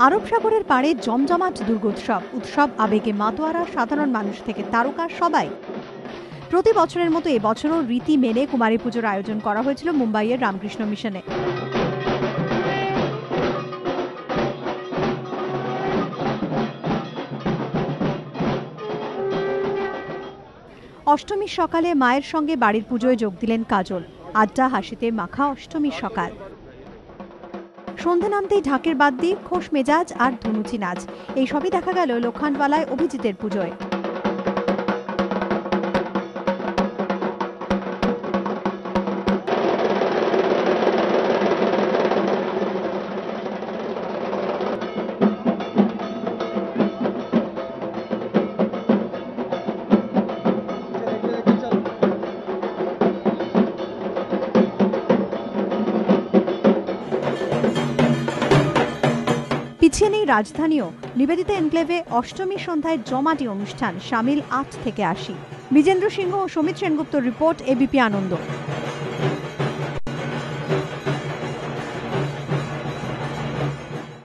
আরব সাগরের পাড়ে জমজমাট দুর্গোৎসব। উৎসব আবেগে মাতোয়ারা, সাধারণ মানুষ থেকে তারকা সবাই। প্রতি বছরের মতো এবছরও রীতি মেনে কুমারী পুজোর আয়োজন করা হয়েছিল মুম্বাইয়ের রামকৃষ্ণ মিশনে। অষ্টমীর সকালে মায়ের সঙ্গে বাড়ির পুজোয় যোগ দিলেন কাজল। আড্ডা হাসিতে মাখা অষ্টমীর সকাল। সন্ধে নামতেই ঢাকের বাদ দিয়ে খোশ মেজাজ আর ধুনুচি নাচ, এই সবই দেখা গেল লোখান্ডওয়ালায় অভিজিতের পুজোয়। পিছিয়ে নেই রাজধানীও। নিবেদিতা এনক্লেভে অষ্টমীর সন্ধ্যায় জমাটি অনুষ্ঠান, সামিল ৮ থেকে ৮০। বিজেন্দ্র সিংহ ও সমিত সেনগুপ্তর রিপোর্ট, এবিপি আনন্দ।